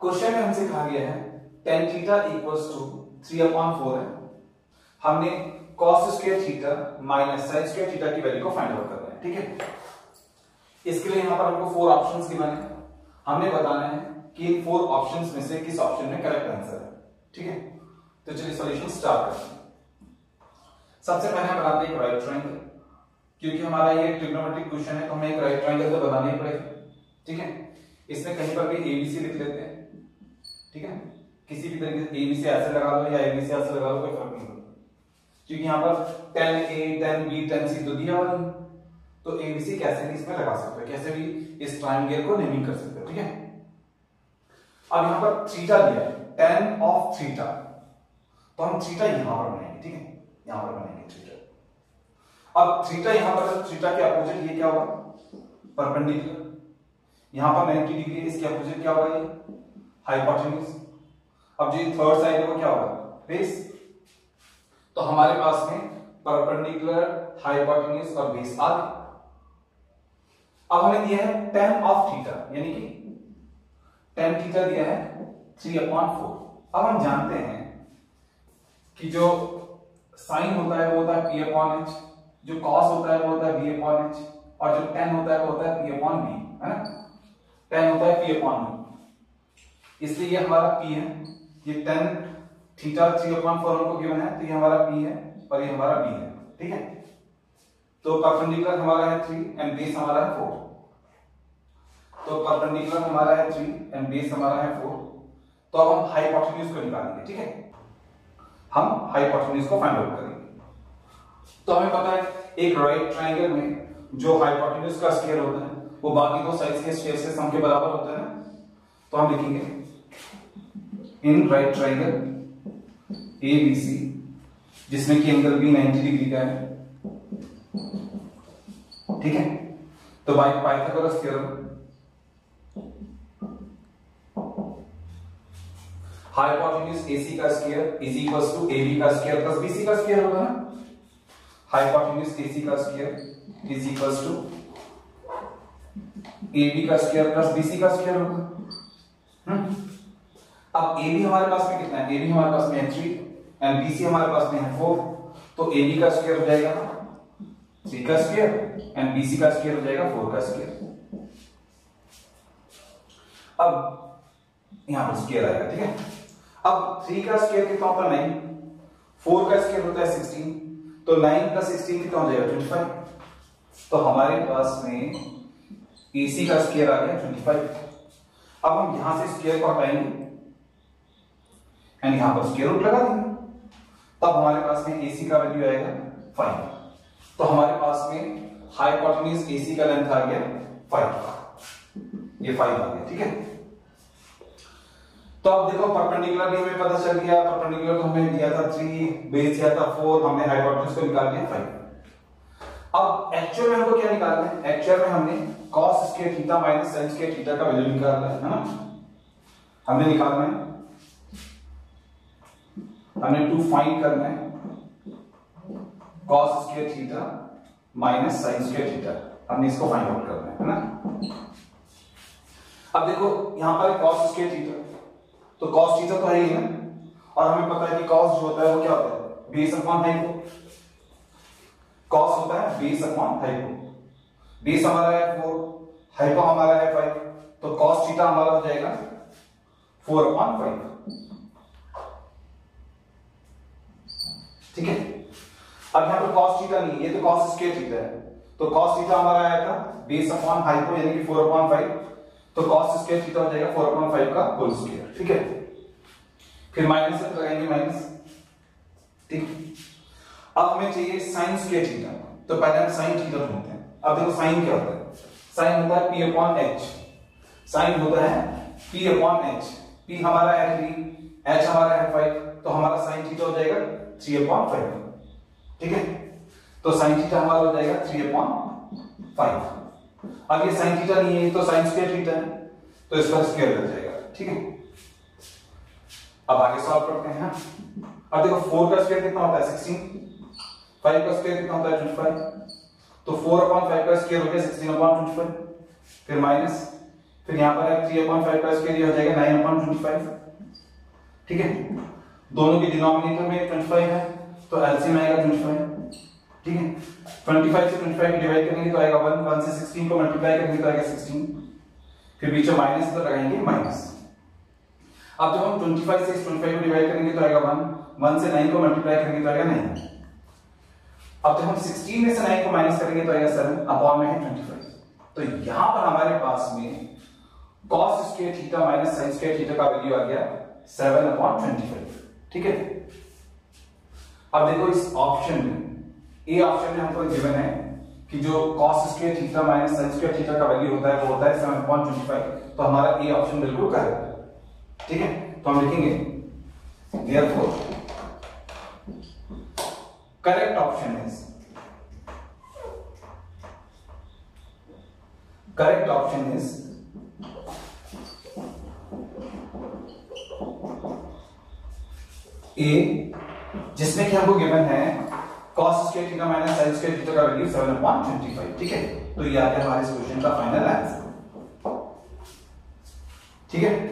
Question में हमसे कहा गया है tan थीटा इक्वल्स टू 3/4 है। हमने cos square theta minus sin square theta की वैल्यू को फाइंड आउट करना है। ठीक है, इसके लिए यहां पर हमको 4 ऑप्शंस गिवन है। हमने बताना है कि इन 4 ऑप्शंस में से किस ऑप्शन में करेक्ट आंसर है। ठीक है, तो चलिए सॉल्यूशन स्टार्ट करते हैं। सबसे पहले हम बनाते हैं एक राइट ट्रायंगल, क्योंकि हमारा ये ट्रिग्नोमेट्रिक क्वेश्चन है तो हमें एक राइट ट्रायंगल तो बनाना ही पड़ेगा। ठीक है, इसमें कहीं पर भी एबीसी लिख लेते हैं। ठीक है, किसी भी तरीके से एबीसी ऐसे लगा लो या एबीसी ऐसे लगा लो, कोई फर्क नहीं पड़ता, क्योंकि यहाँ पर tan A tan B tan C तो दिया हुआ नहीं, तो एबीसी कैसे भी इसमें लगा सकते हो, कैसे भी इस ट्रायंगल को नेमिंग कर सकते हो। ठीक है, अब यहाँ पर थीटा दिया है tan ऑफ थीटा, तो हम थीटा यहां पर बनाएंगे। ठीक है, यहां पर बनाएंगे थीटा। अब थीटा यहां पर, थीटा के अपोजिट ये क्या होगा, परपेंडिकुलर। यहां पर 90 डिग्री है, इसके अपोजिट क्या होगा, ये हाइपोटेन्यूज। अब जो थर्ड साइड है वो क्या होगा, बेस। तो हमारे पास में परपेंडिकुलर, हाइपोटेन्यूज और बेस आ गए। अब हमें दिया है tan ऑफ थीटा, यानी कि tan थीटा दिया है 3/4। अब हम जानते हैं कि जो साइन होता है वो होता है p/h, जो cos होता है वो होता है b/h, और जो tan होता है वो होता है p/b, है ना। tan होता है p/b, इसलिए ये हमारा p है। ये tan थीटा 3/4 हमको गिवन है, तो ये हमारा p है और ये हमारा b है। ठीक है, तो परपेंडिकुलर हमारा है 3 एंड बेस हमारा है 4। तो परपेंडिकुलर हमारा है 3 एंड बेस हमारा है 4। तो अब हम हाइपोटेन्यूज को निकालेंगे। ठीक है, हम हाइपोटेन्यूज को फाइंड आउट करेंगे। तो हमें पता है एक राइट ट्रायंगल में जो हाइपोटेन्यूज का स्क्वायर होता है वो बाकी दो साइड्स के स्क्वायर से सम के बराबर होता है ना। तो हम लिखेंगे इन राइट ट्रायंगल ABC, जिसमें कि एंगल भी 90 डिग्री का है। ठीक है, तो by Pythagoras theorem hypotenuse AC का square is equals to AB का स्क्वायर प्लस BC का स्क्वायर होगा ना। हाइपोटेन्यूज AC का square is equals to AB का स्क्वायर प्लस BC का स्क्वायर होगा। अब AB हमारे पास में कितना है, AB हमारे पास में है 3 एंड BC हमारे पास में है 4, तो AB का स्क्वायर हो जाएगा 3 का स्क्वायर एंड BC का स्क्वायर हो जाएगा 4 का स्क्वायर। अब यहां पर स्क्वायर आएगा। ठीक है, अब 3 का स्क्वायर कितना होता है 9, 4 का स्क्वायर होता है 16, तो 9 प्लस 16 कितना हो जाएगा 25। तो हमारे पास में AC का स्क्वायर आ गया 25। अब हम यहां से स्क्वायर को हटाएंगे एंड यहां पर स्क्वायर रूट लगा देंगे, तब हमारे पास में AC का वैल्यू आएगा 5। तो हमारे पास में हाइपोटेन्यूज AC का लेंथ आ गया 5, ये 5 आ गया। ठीक है, तो अब देखो परपेंडिकुलर भी हमें पता चल गया, परपेंडिकुलर तो हमें दिया था 3, बेस दिया था 4, हमने हाइपोटेन्यूज को निकाल लिया 5। अब एक्चुअल में हमको क्या निकालना है, एक्चुअल में हमने cos square theta minus sin square theta का वैल्यू निकालना है ना। हमने निकालना है, हमने टू फाइंड करना है cos square theta minus sin square theta, हमने इसको फाइंड आउट करना है ना। अब देखो यहां पर cos स्क्वायर थीटा, तो cos थीटा तो है ही ना, और हमें पता है कि cos जो होता है वो क्या होता है, बेस अपॉन हाइपो। cos होता है बेस अपॉन हाइपो, बेस हमारा है 4, हाइपो हमारा है 5, तो cos थीटा हमारा हो जाएगा 4/5। ठीक है, अब यहां पर cos थीटा नहीं, ये तो cos स्क्वायर थीटा है, तो cos थीटा हमारा आया था बेस अपॉन हाइपो यानी कि 4/5, तो cos स्क्वायर थीटा हो जाएगा 4/5 का होल स्क्वायर। ठीक है, फिर माइनस से लगाएंगे माइनस। ठीक, अब हमें चाहिए sin स्क्वायर थीटा, तो पहले हम sin थीटा ढूंढते हैं। अब देखो sin क्या होता है, sin होता है p/h, sin होता है p/h, p हमारा है 3, h हमारा है 5, तो हमारा sin थीटा हो जाएगा 3/5। ठीक है, तो sin थीटा हमारा हो जाएगा 3/5। अब ये sin थीटा नहीं है, तो sin स्क्वायर थीटा है, तो इसका स्क्वायर लग जाएगा। ठीक है, अब आगे सॉल्व करते हैं। अब देखो 4 का स्क्वायर कितना होता है 16, 5 का स्क्वायर कितना होता है 25, तो 4/5 का स्क्वायर हो गया 16/25, फिर माइनस फिर यहाँ पर 3/5 का स्क्वायर हो जाएगा 9/25। ठीक है, दोनों के डिनोमिनेटर में 25 है तो एलसीएम आएगा 25। ठीक है, 25 से 25 को डिवाइड करेंगे तो आएगा 1, 1 से 16 को मल्टीप्लाई करेंगे तो आएगा 16, फिर बीच में माइनस तो लगाएंगे माइनस। अब जब हम 25 से 25 को डिवाइड करेंगे तो आएगा 1, 1 से 9 को मल्टीप्लाई करेंगे तो आएगा 9। अब जब हम 16 में से 9 को माइनस करेंगे तो आएगा 7, अपॉन में है 25। तो यहां पर हमारे पास में cos square theta minus sin square theta का वैल्यू आ गया 7/25। ठीक है, अब देखो इस ऑप्शन में, ए ऑप्शन में हमको गिवन है कि जो cos square theta minus sin square theta का वैल्यू होता है वो होता है 7/25। तो हमारा ए ऑप्शन बिल्कुल करेक्ट है। ठीक है, तो हम लिखेंगे therefore correct option is ए, जिसमें कि हमको गिवन है cos square theta minus sin square theta का वैल्यू 7/25। ठीक है, तो ये आ गया हमारे इस क्वेश्चन का फाइनल आंसर। ठीक है।